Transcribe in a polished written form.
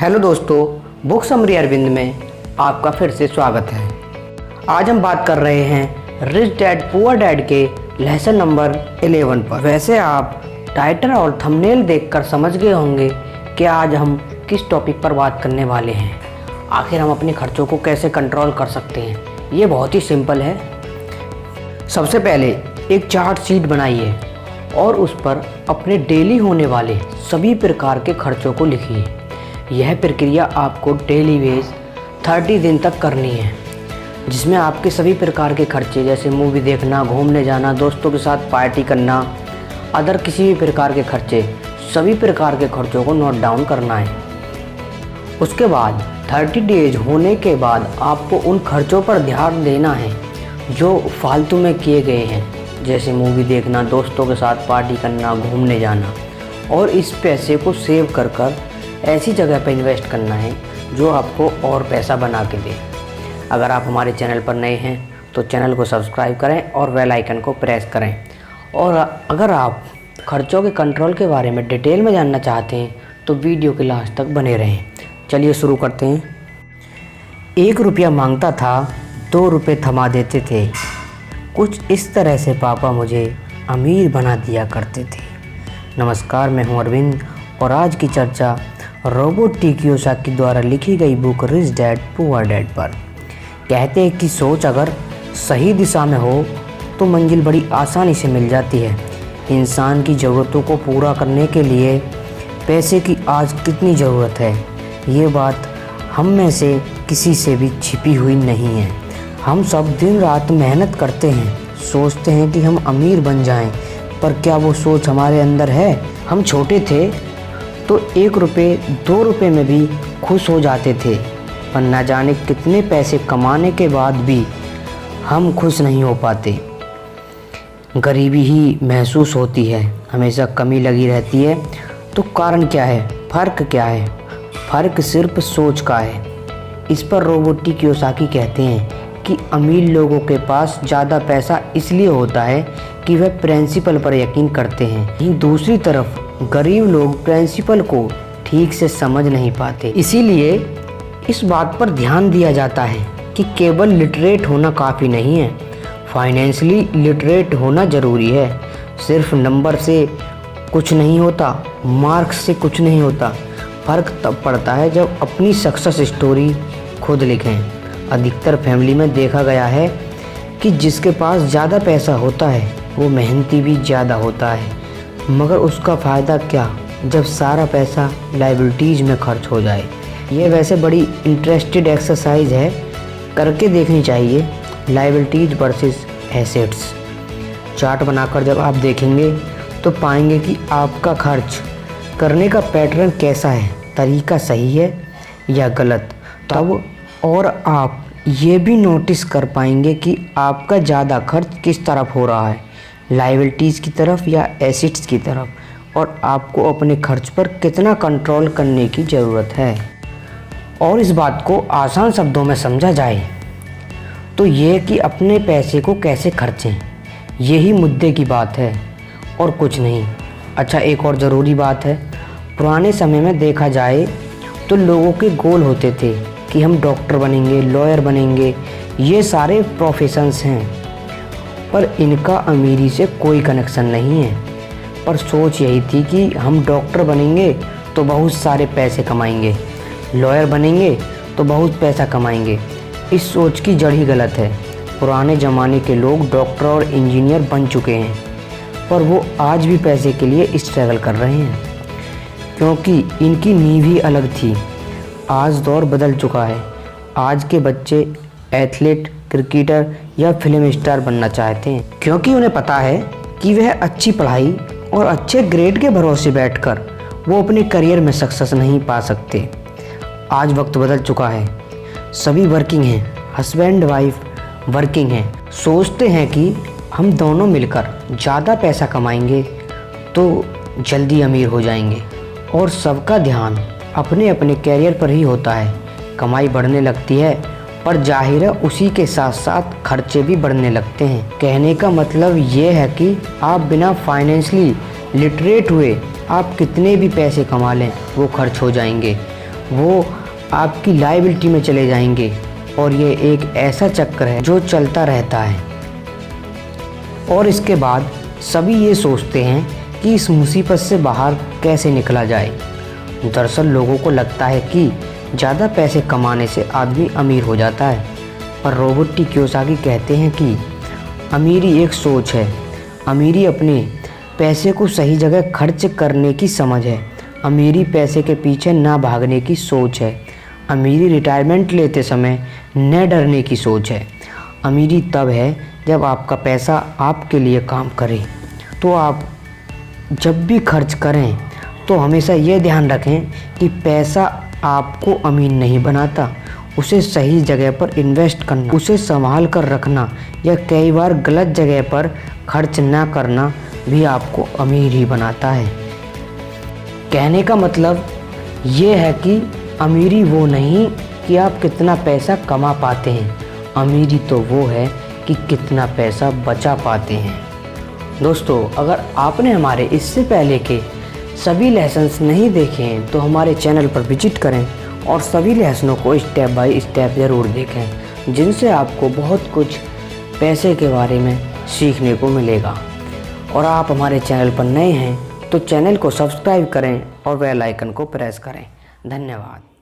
Hello दोस्तों, book summary Arvind में आपका फिर से स्वागत है। आज हम बात कर रहे हैं रिच डैड पुअर डैड के लेसन नंबर 11 पर। वैसे आप टाइटल और थंबनेल देखकर समझ गए होंगे कि आज हम किस टॉपिक पर बात करने वाले हैं। आखिर हम अपने खर्चों को कैसे कंट्रोल कर सकते हैं। ये बहुत ही सिंपल है। सबसे पहले एक चार्ट शीट बनाइए और उस पर अपने डेली होने वाले सभी प्रकार के खर्चों को लिखिए। यह प्रक्रिया आपको डेली बेस 30 दिन तक करनी है, जिसमें आपके सभी प्रकार के खर्चे जैसे मूवी देखना, घूमने जाना, दोस्तों के साथ पार्टी करना, अदर किसी भी प्रकार के खर्चे, सभी प्रकार के खर्चों को नोट डाउन करना है। उसके बाद 30 डेज होने के बाद आपको उन खर्चों पर ध्यान देना है जो फालतू में किए गए हैं, जैसे मूवी देखना, दोस्तों के साथ पार्टी करना, घूमने जाना, और इस पैसे को सेव कर कर ऐसी जगह पर इन्वेस्ट करना है जो आपको और पैसा बना के दे। अगर आप हमारे चैनल पर नए हैं तो चैनल को सब्सक्राइब करें और बेल आइकन को प्रेस करें। और अगर आप खर्चों के कंट्रोल के बारे में डिटेल में जानना चाहते हैं तो वीडियो के लास्ट तक बने रहें। चलिए शुरू करते हैं। 1 रुपया मांगता था, 2 रुपये थमा देते थे। कुछ इस तरह से पापा मुझे अमीर बना दिया करते थे। नमस्कार, मैं हूं अरविंद और आज की चर्चा रॉबर्ट टी कियोसाकी द्वारा लिखी गई book rich dad poor dad पर। कहते हैं कि सोच अगर सही दिशा में हो तो मंजिल बड़ी आसानी से मिल जाती है। इंसान की ज़रूरतों को पूरा करने के लिए पैसे की आज कितनी ज़रूरत है, ये बात हम में से किसी से भी छिपी हुई नहीं है। हम सब दिन रात मेहनत करते हैं, सोचते हैं कि हम अमीर बन जाएं, पर क्या वो सोच हमारे अंदर है? हम छोटे थे तो 1 रुपये 2 रुपये में भी खुश हो जाते थे, पर न जाने कितने पैसे कमाने के बाद भी हम खुश नहीं हो पाते। गरीबी ही महसूस होती है, हमेशा कमी लगी रहती है। तो कारण क्या है? फ़र्क क्या है? फ़र्क सिर्फ सोच का है। इस पर रॉबर्ट टी कियोसाकी कहते हैं कि अमीर लोगों के पास ज़्यादा पैसा इसलिए होता है कि वह प्रिंसिपल पर यकीन करते हैं। दूसरी तरफ गरीब लोग प्रिंसिपल को ठीक से समझ नहीं पाते। इसीलिए इस बात पर ध्यान दिया जाता है कि केवल लिटरेट होना काफ़ी नहीं है, फाइनेंशियली लिटरेट होना ज़रूरी है। सिर्फ नंबर से कुछ नहीं होता, मार्क्स से कुछ नहीं होता। फ़र्क तब पड़ता है जब अपनी सक्सेस स्टोरी खुद लिखें। अधिकतर फैमिली में देखा गया है कि जिसके पास ज़्यादा पैसा होता है वो मेहनती भी ज़्यादा होता है, मगर उसका फ़ायदा क्या जब सारा पैसा लाइबिलिटीज़ में खर्च हो जाए। ये वैसे बड़ी इंटरेस्टेड एक्सरसाइज है, करके देखनी चाहिए। लाइबिलिटीज़ वर्सेस एसेट्स चार्ट बनाकर जब आप देखेंगे तो पाएंगे कि आपका खर्च करने का पैटर्न कैसा है, तरीका सही है या गलत। तब और आप ये भी नोटिस कर पाएंगे कि आपका ज़्यादा खर्च किस तरफ हो रहा है, लायबिलिटीज़ की तरफ या एसेट्स की तरफ, और आपको अपने खर्च पर कितना कंट्रोल करने की ज़रूरत है। और इस बात को आसान शब्दों में समझा जाए तो ये कि अपने पैसे को कैसे खर्चें, यही मुद्दे की बात है और कुछ नहीं। अच्छा, एक और ज़रूरी बात है। पुराने समय में देखा जाए तो लोगों के गोल होते थे कि हम डॉक्टर बनेंगे, लॉयर बनेंगे, ये सारे प्रोफेशंस हैं, पर इनका अमीरी से कोई कनेक्शन नहीं है। पर सोच यही थी कि हम डॉक्टर बनेंगे तो बहुत सारे पैसे कमाएंगे, लॉयर बनेंगे तो बहुत पैसा कमाएंगे। इस सोच की जड़ ही गलत है। पुराने ज़माने के लोग डॉक्टर और इंजीनियर बन चुके हैं, पर वो आज भी पैसे के लिए स्ट्रगल कर रहे हैं, क्योंकि इनकी नींव ही अलग थी। आज दौर बदल चुका है। आज के बच्चे एथलीट, क्रिकेटर या फिल्म स्टार बनना चाहते हैं, क्योंकि उन्हें पता है कि वह अच्छी पढ़ाई और अच्छे ग्रेड के भरोसे बैठकर वो अपने करियर में सक्सेस नहीं पा सकते। आज वक्त बदल चुका है। सभी वर्किंग हैं, हस्बैंड वाइफ वर्किंग हैं। सोचते हैं कि हम दोनों मिलकर ज़्यादा पैसा कमाएंगे तो जल्दी अमीर हो जाएंगे, और सबका ध्यान अपने अपने कैरियर पर ही होता है। कमाई बढ़ने लगती है, पर जाहिर है उसी के साथ साथ खर्चे भी बढ़ने लगते हैं। कहने का मतलब ये है कि आप बिना फाइनेंशियली लिटरेट हुए आप कितने भी पैसे कमा लें वो खर्च हो जाएंगे। वो आपकी लायबिलिटी में चले जाएंगे और ये एक ऐसा चक्र है जो चलता रहता है। और इसके बाद सभी ये सोचते हैं कि इस मुसीबत से बाहर कैसे निकला जाए। दरअसल लोगों को लगता है कि ज़्यादा पैसे कमाने से आदमी अमीर हो जाता है, पर रॉबर्ट टी कियोसाकी कहते हैं कि अमीरी एक सोच है। अमीरी अपने पैसे को सही जगह खर्च करने की समझ है। अमीरी पैसे के पीछे ना भागने की सोच है। अमीरी रिटायरमेंट लेते समय न डरने की सोच है। अमीरी तब है जब आपका पैसा आपके लिए काम करे। तो आप जब भी खर्च करें तो हमेशा ये ध्यान रखें कि पैसा आपको अमीर नहीं बनाता। उसे सही जगह पर इन्वेस्ट करना, उसे संभाल कर रखना या कई बार गलत जगह पर खर्च ना करना भी आपको अमीर ही बनाता है। कहने का मतलब ये है कि अमीरी वो नहीं कि आप कितना पैसा कमा पाते हैं, अमीरी तो वो है कि कितना पैसा बचा पाते हैं। दोस्तों, अगर आपने हमारे इससे पहले के सभी लेसन्स नहीं देखे हैं तो हमारे चैनल पर विजिट करें और सभी लेसनों को स्टेप बाय स्टेप ज़रूर देखें, जिनसे आपको बहुत कुछ पैसे के बारे में सीखने को मिलेगा। और आप हमारे चैनल पर नए हैं तो चैनल को सब्सक्राइब करें और बेल आइकन को प्रेस करें। धन्यवाद।